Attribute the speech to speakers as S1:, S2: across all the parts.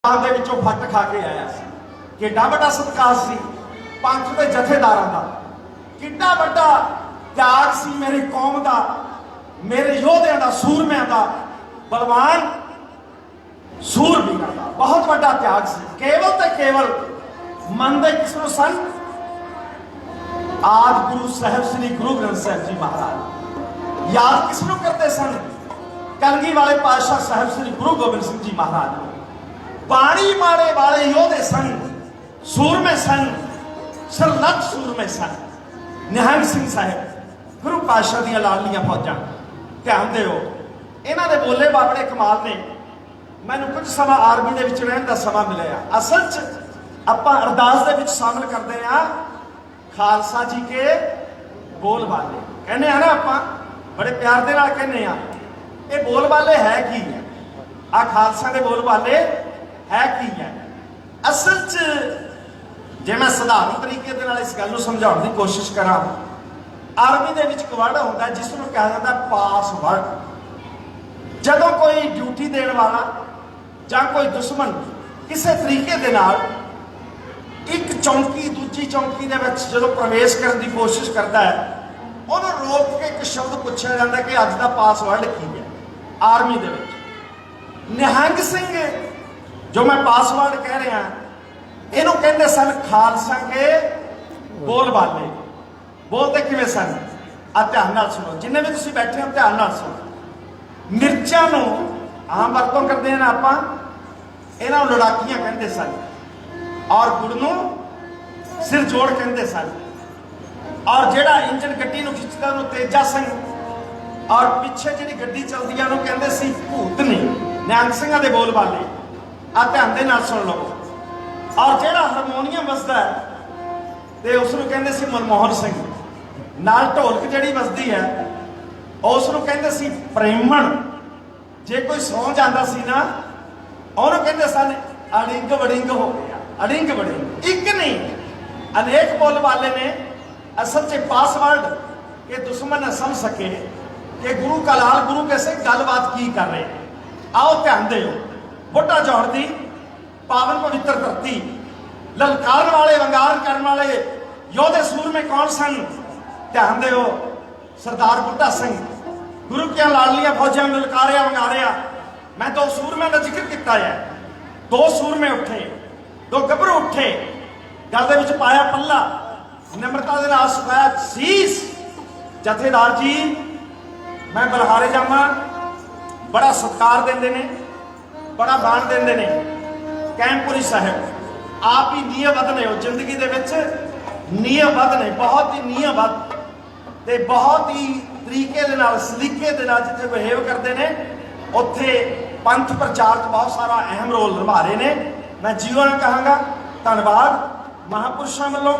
S1: ਦੇ ਵਿੱਚੋਂ ਫੱਟ ਖਾ ਕੇ ਆਇਆ ਸੀ। ਕਿੱਡਾ ਵੱਡਾ ਸਤਿਕਾਰ ਸੀ ਪੰਥ ਦੇ ਜਥੇਦਾਰਾਂ ਦਾ, ਕਿੱਡਾ ਵੱਡਾ ਤਿਆਗ ਸੀ ਮੇਰੀ ਕੌਮ ਦਾ, ਮੇਰੇ ਯੋਧਿਆਂ ਦਾ, ਸੂਰਮਿਆਂ ਦਾ, ਬਲਵਾਨ ਸੂਰਬੀਰਾਂ ਦਾ ਬਹੁਤ ਵੱਡਾ ਤਿਆਗ ਸੀ। ਕੇਵਲ ਤੇ ਕੇਵਲ ਮੰਨਦੇ ਕਿਸ ਨੂੰ ਸਨ? ਆਦਿ ਗੁਰੂ ਸਾਹਿਬ ਸ੍ਰੀ ਗੁਰੂ ਗ੍ਰੰਥ ਸਾਹਿਬ ਜੀ ਮਹਾਰਾਜ। ਯਾਦ ਕਿਸ ਨੂੰ ਕਰਦੇ ਸਨ? ਕਲਗੀ ਵਾਲੇ ਪਾਤਸ਼ਾਹ ਸਾਹਿਬ ਸ੍ਰੀ ਗੁਰੂ ਗੋਬਿੰਦ ਸਿੰਘ ਜੀ ਮਹਾਰਾਜ ਨੂੰ। पानी मारे वाले योधे सन, सूरमे सन, सरलग सूरमे सन। निहंग सिंह साहब गुरु पातशाह दी लाडलियां फौजां। ध्यान दिओ, इन्हां दे बोले बाबड़े कमाल ने। मैनूं कुछ समा आर्मी दे विच रहण दा समा मिलिआ। असल च आपां अरदास दे विच शामिल करदे आ खालसा जी के बोल वाले, कहने आ ना आपां बड़े प्यार दे नाल कहने आ। ये बोल वाले है की है? आ खालसा दे बोल वाले है की है? असल च जे मैं साधारण तरीके दे नाल इस गल नूं समझाउण दी कोशिश करा, आर्मी दे विच एक वर्ड हुंदा जिस नूं कहा जांदा पासवर्ड। जदों कोई ड्यूटी देण वाला जां कोई दुश्मन किसी तरीके दे नाल एक चौंकी दूजी चौंकी दे विच जदों प्रवेश करन दी कोशिश करदा है, उहनूं रोक के एक शब्द पुछिआ जांदा कि अज दा पासवर्ड की है। आर्मी दे विच निहंग सिंह जो मैं पासवर्ड कह रहा, इनू कहते सन खालसा के बोल वाले। बोलते किवें सन? आ ध्यान नाल सुनो, जिन्ने भी तुसीं बैठे हो ध्यान नाल सुनो। मिर्चां नूं आम वरतों करते हैं आपां, इन्हां नूं लड़ाकियां कहते सन, और गुड़ नूं सिर जोड़ कहते सन, और जिहड़ा इंजन गड्डी नूं खिच्चदा उहनूं तेजा सिंह, और पिछे जिहड़ी गड्डी चलदी आ उहनूं कहते सी भूतनी। निहंग सिंहां दे बोल वाले आ ध्यान दे नाल सुन लो। और जिहड़ा हारमोनीयम वजदा है ते उसनूं कहंदे सी मनमोहन सिंह, नाल ढोलक जिहड़ी वजदी है उसनूं कहंदे सी प्रेमण। जे कोई सौ जांदा सी ना उहनूं कहंदे सन अड़िंग वड़िंग हो गया, अड़िंग वड़िंग। एक नहीं अनेक बोल वाले ने। असल च पासवर्ड के दुश्मन न समझ सके कि गुरु का लाल गुरु कैसे गलबात की कर रहे। आओ ध्यान दिओ, बुढ़ा जौड़ दी पावन पवित्र धरती, ललकार वाले वंगार करने वाले योधे सूर में कौन सन? ध्यान दिओ, सरदार बुढ़ा सिंह गुरु क्या लाडलियां फौजां ललकारिया वंगारिया। मैं दो सूरमिਆਂ का जिक्र किया है। दो सूरमे उठे, दो गभरू उठे, गल दे विच पाया पल्ला, निमरता दे नाल सुखाया सीस। जथेदार जी मैं बलहारे जावां, बड़ा सत्कार देंदे ने, बड़ा बाण देंदे ने। कैंपुरी साहब आप ही नीयबद्ध ने, जिंदगी दे विच नीयबद्ध ने, बहुत ही नीयबद्ध ते बहुत ही तरीके दे नाल सलीके दे नाल जिथे बिहेव करते हैं उत्थे पंथ प्रचार च बहुत सारा अहम रोल निभा रहे ने। मैं जीवन कहांगा धन्नवाद महापुरुषों वालों,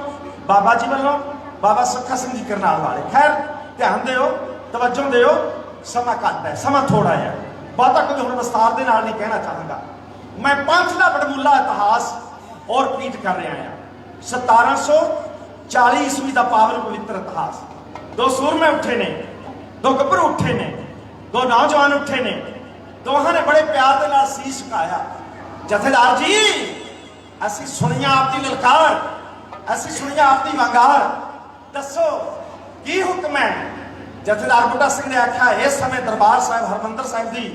S1: बाबा जी वालों, बाबा सुखा सिंह जी करनाल वाले। खैर ध्यान दिओ, तवज्जो दिओ, समा घट है, समा थोड़ा है, बहुता कुछ हुण विस्तार दे नाल नहीं कहना चाहूँगा। मैं पंथ का बड़मूला इतिहास और रिपीट कर रहा हूँ। 1740 ईस्वी का पावन पवित्र इतिहास। दो सूरमे उठे ने, दो गभरू उठे ने, दो नौजवान उठे ने, दोहां ने बड़े प्यार के नाल सीस झुकाया। जथेदार जी असीं सुनिया आपकी ललकार, असीं सुनिया आपकी वंगार, दसो की हुक्म है? जथेदार बुढ़ा सिंह ने आख्या इस समय दरबार साहिब हरमंदर साहिब की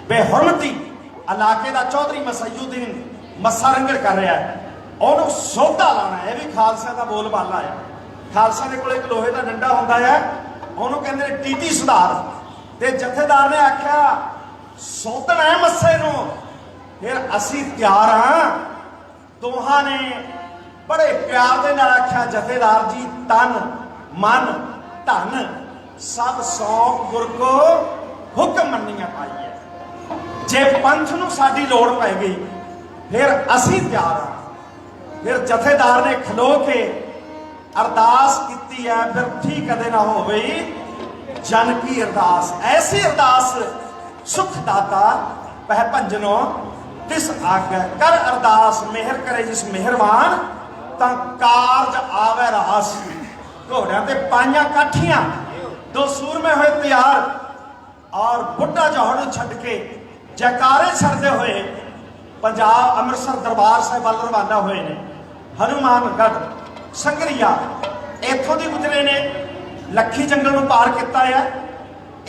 S1: बेहुरमती इलाके का चौधरी मसईउद्दीन मस्सा रंगड़ कर रहा है, उन्होंने सौदा लाना है। भी खालसा का बोल बाला है। खालसा के कोल एक लोहे का डंडा होता है, उन्होंने कहते हैं टीटी सुधार। ते जथेदार ने आख्या सौदना है मस्से नूं, फिर असी तैयार हाँ। दोहां ने बड़े प्यार के नाल आख्या जथेदार जी तन मन धन सब सौंप गुर को हुक्म मन्निया पाई है। जे पंथ नूं साडी लोड़ पै गई फिर असी तैयार हाँ। फिर जथेदार ने खलो के अरदास की है, फिर ठीक कदे ना हो गई जन की अरदास। ऐसी अरदास सुखदाता पह भंजनो तिस आज्ञा कर अरदास, मेहर करे जिस मेहरबान तां कारज आवे रास। घोड़ियां ते पाइयां काठियां, दो सूरमे हुए तैयार, और बुढ़ा जौहड़ छड्ड के जयकारे छड़ते हुए पंजाब अमृतसर दरबार साहिब वाल रवाना हुए ने, हनुमानगढ़ संगरिया इत्थों दी गुजरे ने, लखी जंगल नूं पार किया है।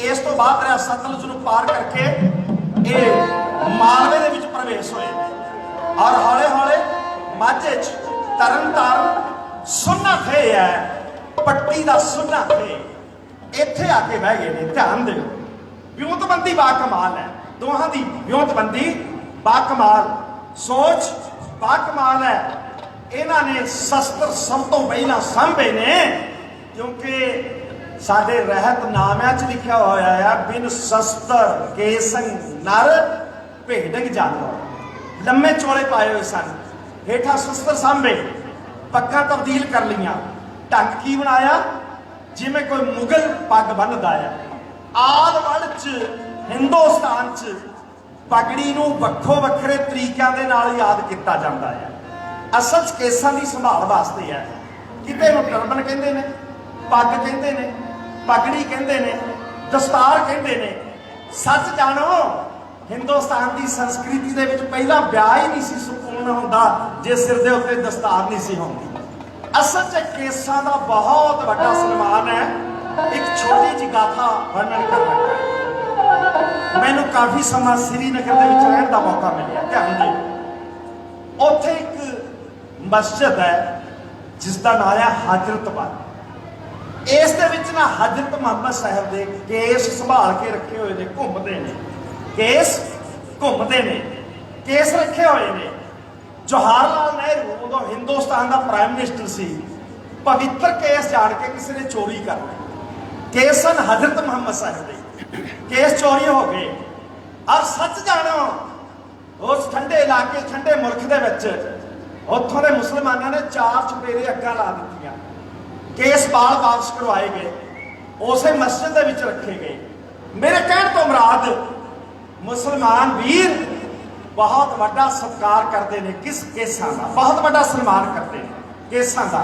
S1: इस तो बाद दरिया सतलुज नूं पार करके ये मालवे दे विच प्रवेश होए और हौले हौले माझे तरन तारण सुन्ना थे है, पट्टी का सुन्ना थे, इत्थे आके बह गए ने। ध्यान दिओ, विਉਂਤਬੰਦੀ बा कमाल है, दोहां दी विਉਂਤਬੰਦੀ बा कमाल, सोच बा कमाल है। इन्हां ने शस्त्र सब तो पहला सांभे ने, क्योंकि साडे रहत नामिਆਂ च लिखा होया है बिन शस्त्र केसंग नर भेडंग जानवर। लम्मे चौड़े पाए हुए सन, हेठा शस्त्र सांभे, पक्का तब्दील कर लिया, ढंग की बनाया जिमें कोई मुगल पग बनदा है। आल वल च हिंदुस्तान च पगड़ी नूं वक्खो वक्खरे तरीकों के नाल याद किया जाता है। असल च केसां की संभाल वास्ते है। किते नूं टर्बन कहंदे ने, पग कहंदे ने, पगड़ी कहंदे ने, दस्तार कहंदे ने। सच जानो हिंदुस्तान की संस्कृति दे विच पहला ब्याह ही नहीं सी संपूर्ण हुंदा जे सिर दे उत्ते दस्तार नहीं सी हुंदी। असल च केसां दा बहुत वड्डा सन्मान है। एक छोटी जी गाथा वर्णन कर लगा है। मैनूं काफ़ी समा श्रीनगर दे विच रहण दा मौका मिलिया। ध्यान दिओ, उत्थे एक मस्जिद है जिसका नाम है हजरतबाद। इस दे विच ना हजरत मुहम्मद साहब दे केस संभाल के रखे हुए ने, घूमते ने केस, घूमते ने केस रखे हुए ने। जवाहर लाल नेहरू उदों हिंदुस्तान का प्राइम मिनिस्टर सी, पवित्र केस जान के किसी ने चोरी कर ली। केस सन हजरत मुहम्मद साहब दे, केस चोरी हो गए। और सच जानो उस ठंडे इलाके ठंडे मुल्क दे विच उत्थों के मुसलमानों ने 4 चुफेरे अग्गां ला दित्तियां। केस बाल वापस करवाए गए, उसे मस्जिद दे विच रखे गए। मेरे कहण तो मुराद मुसलमान वीर बहुत बड़ा सत्कार करते हैं किस केसां का, बहुत बड़ा सम्मान करते हैं केसां का।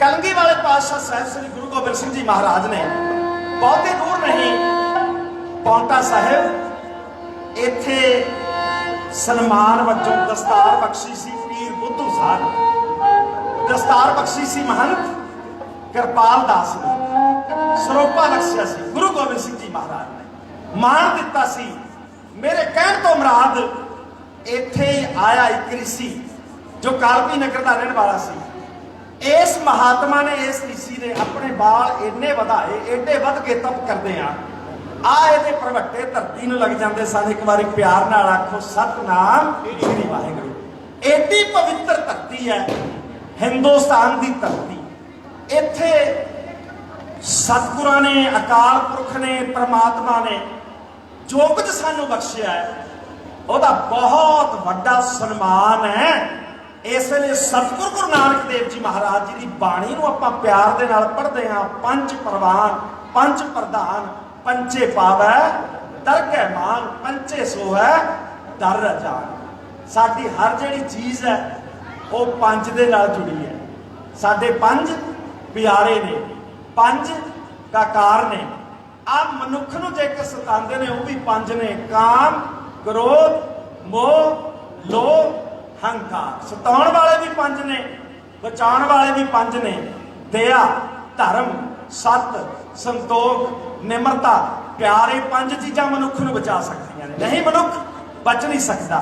S1: कलंगी वाले पातशाह साहब श्री गुरु गोबिंद सिंह जी महाराज ने बहुते दूर नहीं पौंटा साहिब इत्थे सन्मान वजों दस्तार बख्शी सी पीर बुद्धू साहब, दस्तार बख्शी सी महंत कृपाल दास ने, सरोपा बख्शिया सी गुरु गोबिंद सिंह जी महाराज ने, मान दिता सी। मेरे कहण तो मुराद इत्थे आया एक ऋषि जो कालपी नगर का रहने वाला सी। इस महात्मा ने, इस ऋषि ने अपने बाल इन्ने वधाए, एडे वध के तप करते हैं आ ये प्रवट्टे धरती नूं लग जाते सन। एक बारी प्यार नाल आखो सतनाम श्री वाहिगुरू। एडी पवित्र धरती है हिंदुस्तान की धरती। इत्थे सतगुरां ने, अकाल पुरख ने, परमात्मा ने जो कुछ सानू बख्शिया है ਉਹਦਾ बहुत ਵੱਡਾ सन्मान है। इसलिए सतगुरु गुरु नानक देव जी महाराज जी की बाणी ਨੂੰ ਆਪਾਂ ਪਿਆਰ ਦੇ ਨਾਲ ਪੜ੍ਹਦੇ ਹਾਂ। पंच प्रवान पंच प्रधान पंचे पावै दरगह मान, पंचे सो है दर जान। साडी हर ਜਿਹੜੀ चीज़ है वो पंज ਦੇ ਨਾਲ जुड़ी है। साडे पंज प्यारे ने, पंज काकार ने। आ मनुख ਨੂੰ जेकर सतांदे ने वो भी पंज ने, काम क्रोध मोह लोभ हंकार। सताउण वाले भी पंज ने, बचाउण वाले भी पंज ने। दया धर्म सत संतोख निमरता प्यारे पंज चीज़ां मनुख नूं बचा सकदियां ने। नहीं मनुख बच नहीं सकता।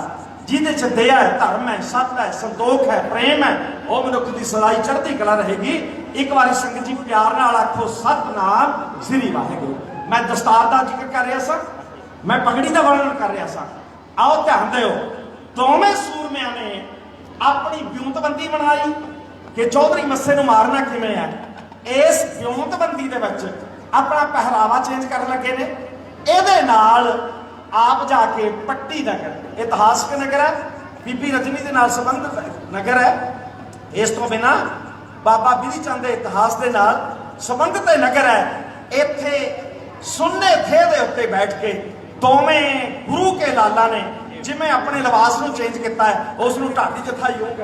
S1: जिहदे च दया है, धर्म है, सत है, संतोख है, प्रेम है, वो मनुख की सलाई चढ़ती कला रहेगी। एक बार संगत जी प्यार नाल आखो सतनाम श्री वाहिगुरू। मैं दस्तार का जिक्र कर रहा सा, मैं पगड़ी का वर्णन कर रहा सा। आओ ध्यान दिओ, दोवें सूरमिਆਂ ने अपनी ਵਿਉਂਤਬੰਦੀ बनाई कि चौधरी मस्से नूं मारना किवें है। इस ਵਿਉਂਤਬੰਦੀ ਦੇ ਵਿੱਚ अपना पहरावा चेंज कर लगे ने। ਇਹਦੇ ਨਾਲ आप जाके पट्टी नगर इतिहासक नगर है, बीबी रजनी के नाल संबंधित नगर है। इस तो बिना बाबा बिधि चंद के इतिहास के नाल संबंधित नगर है। इत्थे सुन्ने थे दे उत्ते बैठ के दोवें गुरु के लाला ने जिमें अपने लिबास नूं चेंज किया है, उसनूं ढाडी जथा योग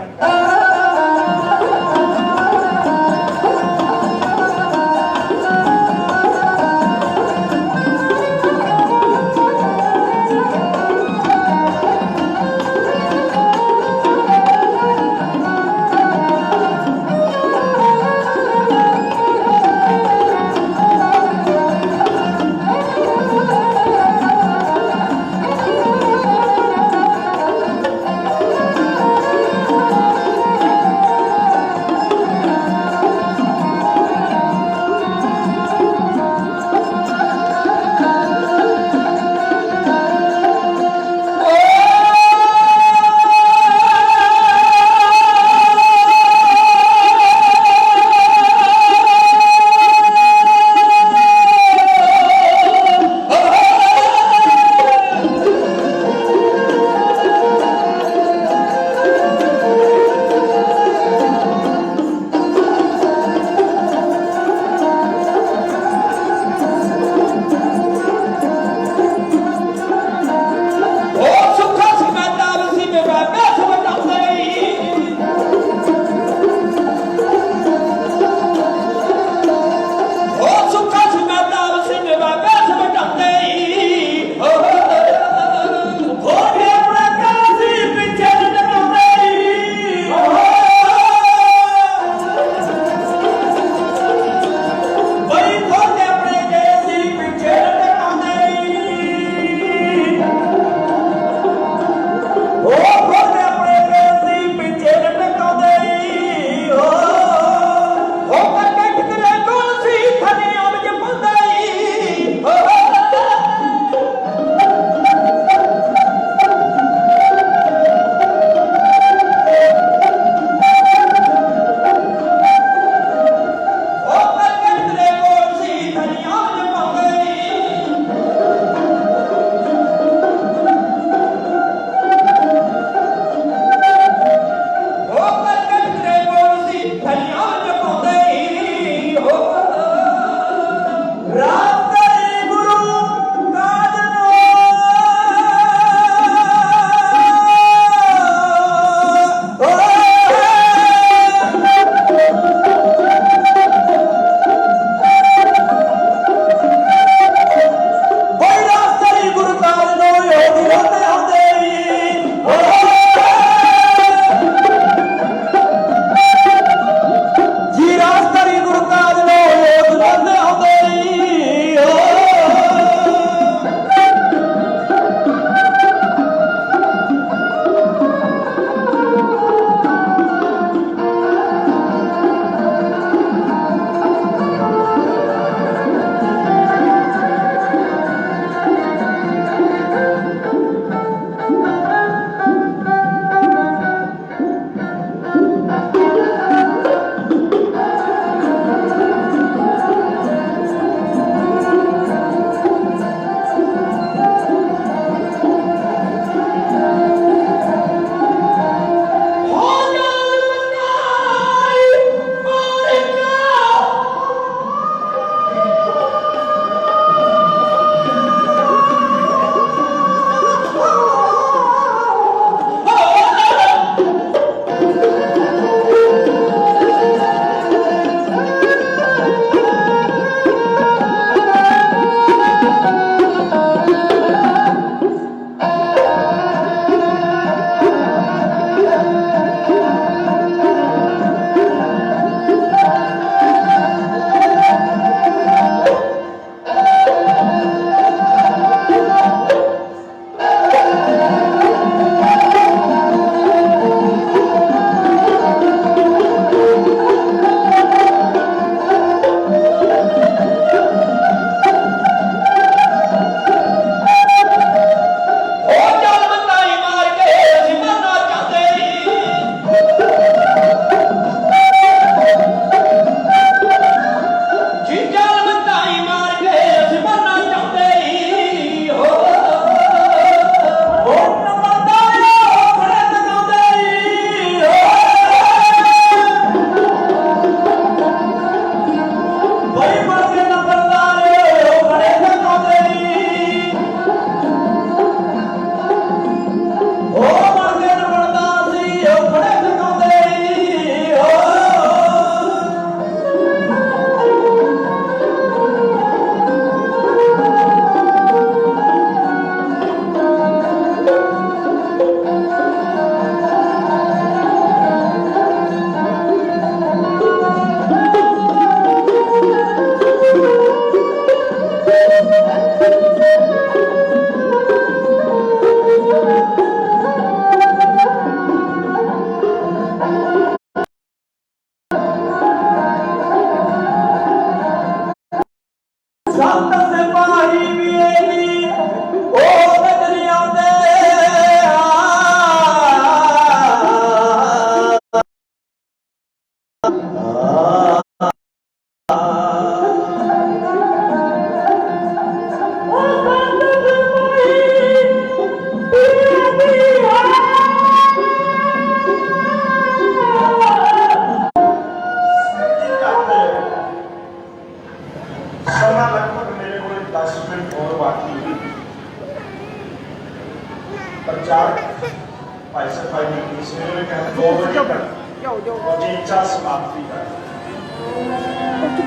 S1: तकरीबन 2 बजे तक उचेचा समाप्ति कर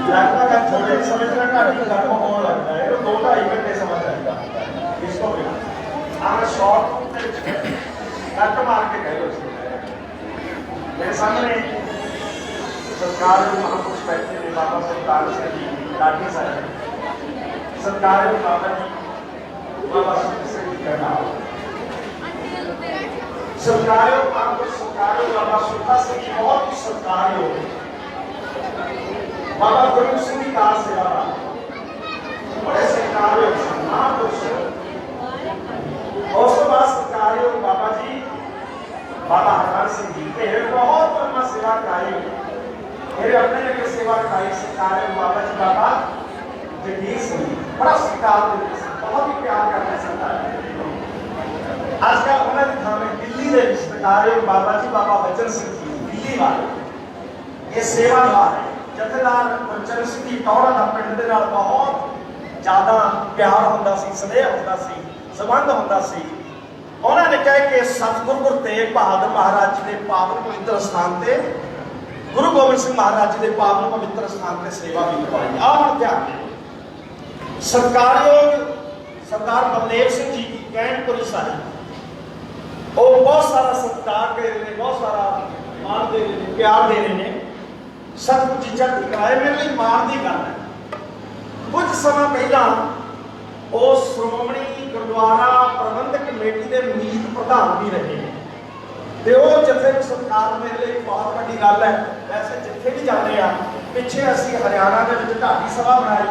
S1: लगभग थोड़े समय तक घाटी खत्म होने लगता है तो 2-2.5 घंटे समय लगता इसको बिना आगे शॉर्ट कट मार के कह लो मेरे सामने सरकार महापुरुष बैठे थे बाबा सुल्तान सिंह जी लाठी साहब सरकार बाबा जी बाबा सुल्तान सिंह जी का नाम सरकारों आपको सरकारों बाबा सुल्तान सिंह जी बहुत ही सरकारों बाबा गुरु सिंह जी का सेवा बड़े सरकारों महापुरुष और बाद सरकारों बाबा जी बाबा हरमान सिंह जी के बहुत लंबा सेवा कराई मेरे अपने जगह सेवा कराई सरकारों बाबा जी बाबा जगदीश सिंह बड़ा सत्कार बहुत ही प्यार करते सरकार आजकल उन्होंने थाने दिल्ली के सरकारों बाबा जी बाबा बच्चन सिंह जी दिल्ली वाले ये सेवादार है जथेदार बच्चन सिंह जी टौड़ा का पिंड के नाल बहुत ज्यादा प्यार होंदा सी स्नेह होंदा सी संबंध होंदा सी उन्होंने कहा कि सतगुरु गुरु तेग बहादुर महाराज जी के पावन पवित्र स्थान से गुरु गोबिंद सिंह महाराज जी के पावन पवित्र स्थान से सेवा भी निभाई आ हम ध्यान सरकार बलदेव सिंह जी की कैंटपुरी साहिब वो बहुत सारा सत्कार दे रहे हैं बहुत सारा मान दे रहे हैं प्यार दे रहे हैं सतगुरु जी चढ़ती कराए मेरे लिए मान की गल है कुछ समय पहला वो श्रोमणी गुरुद्वारा प्रबंधक कमेटी के मीत प्रधान भी रहे हैं तो वो जत्थे सरकार मेरे लिए बहुत बड़ी गल है वैसे जिथे भी जाते हैं पिछे असी हरियाणा के ढाडी सभा बनाई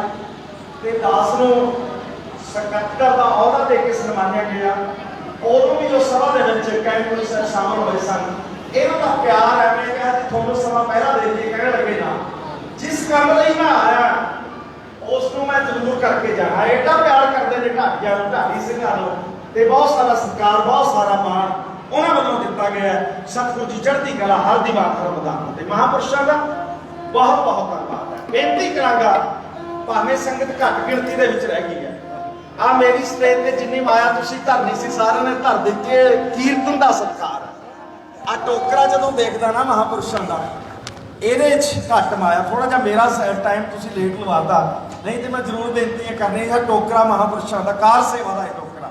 S1: तो दास को सकत्तर का अहदा दे के सन्मानिया गया उदों भी जो सभा के कैंपपुरी साहब शामिल हुए सन इन्हों का प्यार है मैं कहा थोड़ा समा पहला दे के कहने लगे ना जिस काम लिए मैं आया उसको मैं जरूर करके जाना एडा प्यार करते हैं ढाडिया ढाडी सिंघां नूं ते बहुत सारा सत्कार बहुत सारा मान उन्होंने वालों दिता गया सतगुरु जी चढ़ती कला हर दीवार रमदान ते महापुरुषों का बहुत बहुत धन्यवाद है बेनती करांगा भावें संगत घट गिणती दे विच रह गई है आ मेरी स्टेज ते जिन्नी माया तुसीं धरनी सी सारे ने धर दित्ती कीर्तन दा सत्कार आ टोकरा जदों देखदा ना महापुरुषों का ਇਹਦੇ ਘੱਟ ਮਾਇਆ ਥੋੜਾ ਜਿਹਾ ਮੇਰਾ ਟਾਈਮ ਤੁਸੀਂ ਲੇਟ ਲਵਾਤਾ ਨਹੀਂ ਤੇ ਮੈਂ ਜ਼ਰੂਰ ਬੇਨਤੀ ਕਰਨੀ ਹੈ ਟੋਕਰਾ ਮਹਾਪੁਰਸ਼ਾਂ ਦਾ ਕਾਰ ਸੇਵਾ ਦਾ ਟੋਕਰਾ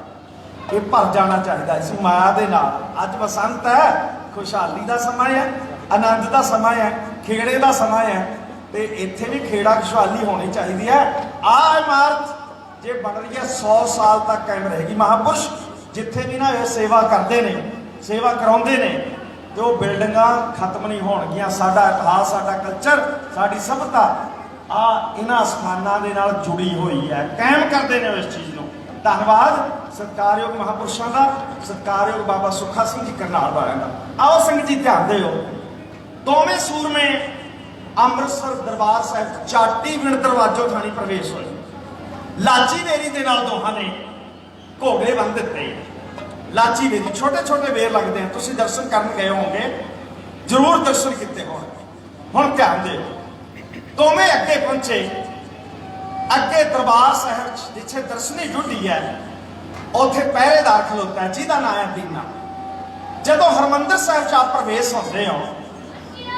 S1: ਇਹ ਭਰ ਜਾਣਾ ਚਾਹੀਦਾ ਇਸ ਮਾਇਆ ਦੇ ਨਾਲ ਅੱਜ ਬਸੰਤ ਹੈ ਖੁਸ਼ਹਾਲੀ ਦਾ ਸਮਾਂ ਹੈ ਆਨੰਦ ਦਾ ਸਮਾਂ ਹੈ ਖੇੜੇ ਦਾ ਸਮਾਂ ਹੈ ਤੇ ਇੱਥੇ ਵੀ ਖੇੜਾ ਖੁਸ਼ਹਾਲੀ ਹੋਣੀ ਚਾਹੀਦੀ ਹੈ ਆ ਇਮਾਰਤ ਜੇ ਬਣ ਰਹੀ ਹੈ 100 ਸਾਲ ਤੱਕ ਕਾਇਮ ਰਹੇਗੀ ਮਹਾਪੁਰਸ਼ ਜਿੱਥੇ ਵੀ ਨਾ ਇਹ ਸੇਵਾ ਕਰਦੇ ਨੇ ਸੇਵਾ ਕਰਾਉਂਦੇ ਨੇ जो बिल्डिंग खत्म नहीं होणगियां साडा इतिहास साडा कल्चर साडी सभ्यता आ इन्हां स्थानां दे नाल जुड़ी हुई है कायम करते हैं इस चीज़ नूं धन्नवाद सत्कारयोग महापुरुषों का सत्कारयोग बाबा सुखा सिंह जी करनाल वालियां दा आओ संगत जी ध्यान दिओ दोवें सूरमे अमृतसर दरबार साहिब चाटी बिन दरवाजों थानी प्रवेश होए लाची बेरी दे नाल दोहां ने घोड़े बन दिते लाची बेरी छोटे छोटे बेर लगते हैं तुम दर्शन कर गए होंगे जरूर दर्शन किए हो हम ध्यान दे दोवें अगे पहुंचे अगे दरबार साहब जिथे दर्शनी ढूंढी है उथे पहरेदार खलोता है जिहदा नाम है दीना जदों हरमंदिर साहब च आप प्रवेश होते हो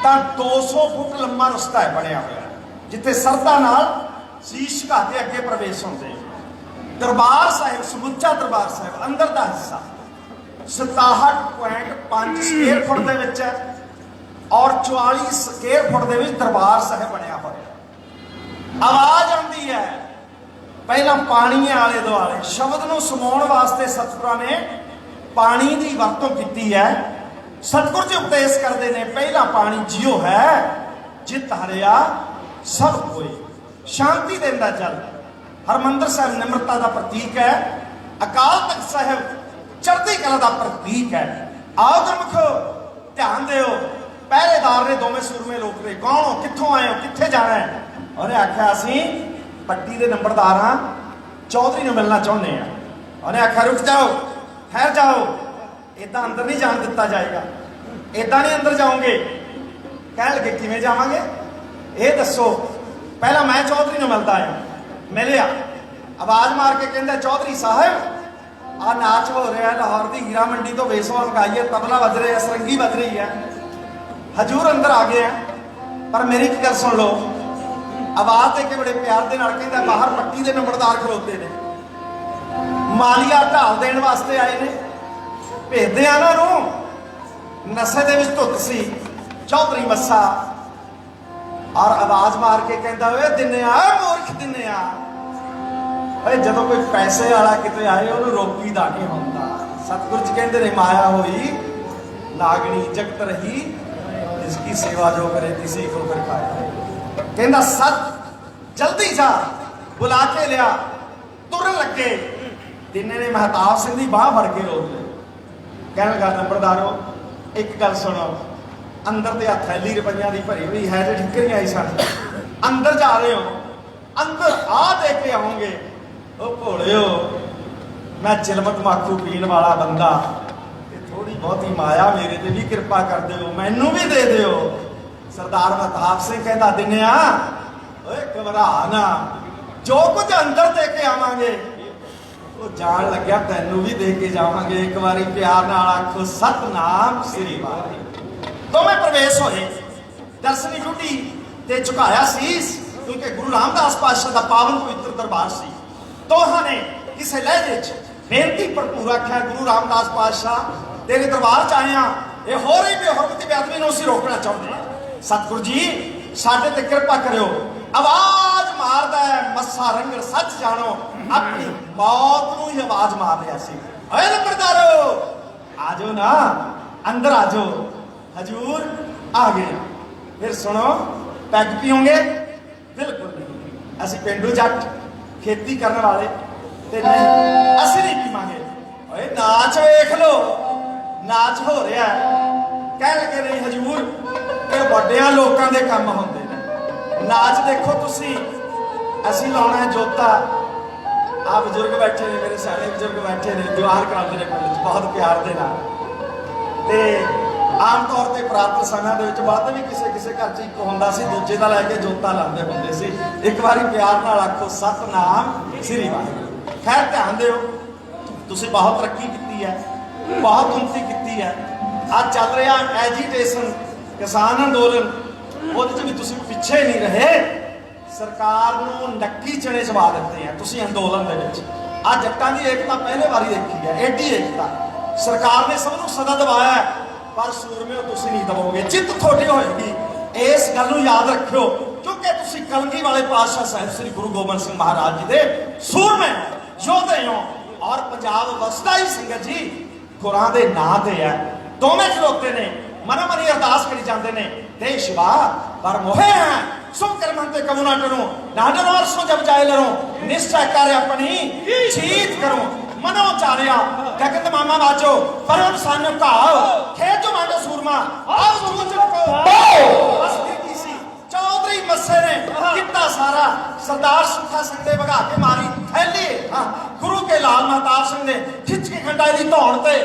S1: तो 200 फुट लंबा रस्ता है बनया हुआ जिथे सरदा नाल शीश झुका के अगे प्रवेश होते दरबार साहब समुचा दरबार साहब अंदर का हिस्सा 67.5 स्क्वेयर फुट दे विच है और 44 स्क्वेयर फुट दे विच दरबार साहब बनया होया आवाज आती है पहला पानी आले दुआले शब्द नूं समाउण वास्ते सतगुरां ने पानी की वरतों की है सतगुर जी उपदेश करते हैं पहला पानी जियो है जित हरिया सब कोई शांति देंदा जल हरमंदिर साहब निमरता का प्रतीक है अकाल तख्त साहब चढ़ती कला का प्रतीक है आओ गुरमुखो ध्यान दिओ पहरेदार ने दोवें सूरमे लोग ने कौन हो कित्थों आए हो कित्थे जाना है उन्हें आख्या असीं पट्टी के नंबरदार हाँ चौधरी ने मिलना चाहुंदे हैं उन्हें आख्या रुक जाओ ठहर जाओ इदा अंदर नहीं जान दिता जाएगा इदा नहीं अंदर जाओगे कह लगे किवें जावांगे ये दसो पहला मैं चौधरी ने मिलता है मिलिया आवाज मार के कहता चौधरी साहब ਆ ਨਾਚ ਹੋ ਰਿਹਾ ਲਾਹੌਰ ਦੀ ਹੀਰਾ ਮੰਡੀ ਤੋਂ ਵੇਸਵਾ ਮੰਗਾਈ ਹੈ, ਤਬਲਾ ਵੱਜ ਰਿਹਾ, ਸਰੰਗੀ ਵੱਜ ਰਹੀ ਹੈ। ਹਜੂਰ ਅੰਦਰ ਆ ਗਏ ਆ, ਪਰ ਮੇਰੀ ਇੱਕ ਗੱਲ ਸੁਣ ਲਓ, ਆਵਾਜ਼ ਦੇ ਕੇ ਬੜੇ ਪਿਆਰ ਦੇ ਨਾਲ ਕਹਿੰਦਾ ਬਾਹਰ ਪੱਟੀ ਦੇ ਨੰਬਰਦਾਰ ਖਲੋਤੇ ਨੇ, ਮਾਲੀਆ ਢਾਲ ਦੇਣ ਵਾਸਤੇ ਆਏ ਨੇ। ਭੇਜਦੇ ਆ ਇਹਨਾਂ ਨੂੰ। ਨਸ਼ੇ ਦੇ ਵਿੱਚ ਧੁੱਤ ਸੀ ਚੌਧਰੀ ਮੱਸਾ, ਔਰ ਆਵਾਜ਼ ਮਾਰ ਕੇ ਕਹਿੰਦਾ ਓਏ ਦਿੰਨਿਆ, ਮੂਰਖ ਦਿੰਨਿਆ, ਓਏ ਜਦੋਂ ਕੋਈ ਪੈਸੇ ਵਾਲਾ ਕਿਤੇ ਆਏ ਉਹਨੂੰ ਰੋਕੀਦਾ ਨਹੀਂ ਹੁੰਦਾ। ਸਤਿਗੁਰੂ ਜੀ ਕਹਿੰਦੇ ਨੇ ਮਾਇਆ ਹੋਈ ਨਾਗਣੀ ਜਗਤ ਰਹੀ, ਇਸकी सेवा जो करे किसी को कर खाया। कहना सत जल्दी जा, बुला के लिया। तुरन लगे, दिने ने महताब सिंह की बाह फड़ के रोक ली। कहने लगा नंबरदारो एक गल सुनो, अंदर ते थैली रुपइया की भरी हुई है, जो ठिकरियां आई सन, अंदर जा रहे हो, अंदर आ दे के आओगे। ओ भोलियो, मैं चिलम तंबाकू पीण वाला बंदा, थोड़ी बहुती माया मेरे ते भी कृपा कर दियो, मैनू भी दे दियो। सरदार महताब सिंह कहता दिन्या ओए घबरा ना, जो कुछ अंदर दे के आवांगे वो जान लग्या तैनू भी दे के जावांगे। एक बारी प्यार नाल आखो सतनाम श्री वाहिगुरू। दोवें प्रवेश होए, दर्शनी टूटी ते झुकाया शीस, क्योंकि गुरु रामदास पातशाह दा पावन पवित्र दरबार सी। दोहां ने किसे लहजे च बेनती भरपूर आख्या, गुरु रामदास पातशाह तेरे दरबार च आए हैं, ये हो रही बेहुरमती बेअदबी नूं असीं रोकना चाहुंदे हां। सतगुरु जी साडे ते कृपा करियो। आवाज मारदा है मस्सा रंगड़ सच जानो, अपनी मौत नूं ही आवाज मार रहा सी। ओए नंबरदारो आ जाओ ना, अंदर आ जाओ। हजूर आ गए। फिर सुनो, पैग पीओगे? बिल्कुल नहीं, असीं पेंडू जट खेती करने वाले ते नहीं, असीं नहीं पीवांगे। ओए नाच वेख लो, नाच हो रहा है। कह लगे नहीं हजूर ये वड्डियां लोकां दे काम हुंदे ने, नाच देखो तुसी, असीं लाउणा है जोता। आ बजुर्ग बैठे ने, मेरे सियाणे बजुर्ग बैठे ने, दीवार करांदे ने पिंड च बहुत प्यार दे नाल। ते आम तौर ते प्रातः समय दे विच बात भी किसे किसे घर च इक हुंदा सी, दूजे दा लैके जोता लांदे हुंदे सी। एक बारी प्यार नाल आखो सतनाम श्री वाहिगुरू। खैर ध्यान दिओ, तुसी बहुत तरक्की कीती है, बहुत उन्नति की है। आज चल रहा एजीटेशन किसान अंदोलन, वो भी तुम पिछे नहीं रहे, सरकार नूं नक्की चने चवा दिते हैं तुसीं अंदोलन दे विच। आज जट्टां दी एकता पहले बारी देखी है, एडी एकता सरकार ने सबनूं सदा दबाया है, पर सूरमे तुसीं नहीं दबोगे, जित थोड़ी होएगी। इस गल नूं याद रखियो, क्योंकि तुसीं कलगी वाले पातशाह साहिब श्री गुरु गोबिंद सिंह महाराज जी दे सूरमे योधे हो, और पंजाब वसदा ही संगत जी गुरां दे नां ते है। दोवें खलोते ने, मनो मनी अरदास करी जाते हैं, दे शिवा पर मोहे हैं, सुख कर्मन ते कबू ना करूं, ना डरो अरसों जब जाए लरूं, निश्चय कर अपनी जीत करूं। मनो चारिया गगन मामा बाजो, परम सन काओ, खेचो मांडो सूरमा, आओ सूरज को बस की सी। चौधरी मस्से ने कितना सारा सरदार सुखा सिंह ने भगा के मारी थैली। हाँ, गुरु के लाल महताब सिंह ने खिंच के खंडाई दी धौण ते।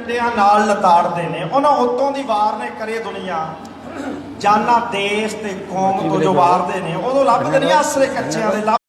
S1: ਡੰਡਿਆਂ ਨਾਲ ਲਤਾੜਦੇ ਨੇ, ਉਹਨਾਂ ਉੱਤੋਂ ਦੀ ਵਾਰ ਨੇ ਕਰੇ ਦੁਨੀਆ, ਜਾਨਾਂ ਦੇਸ਼ ਤੇ ਕੌਮ ਤੋਂ ਜੋ ਵਾਰਦੇ ਨੇ, ਉਦੋਂ ਲੱਭਦੇ ਨਹੀਂ ਆਸਰੇ ਕੱਚਿਆਂ ਦੇ।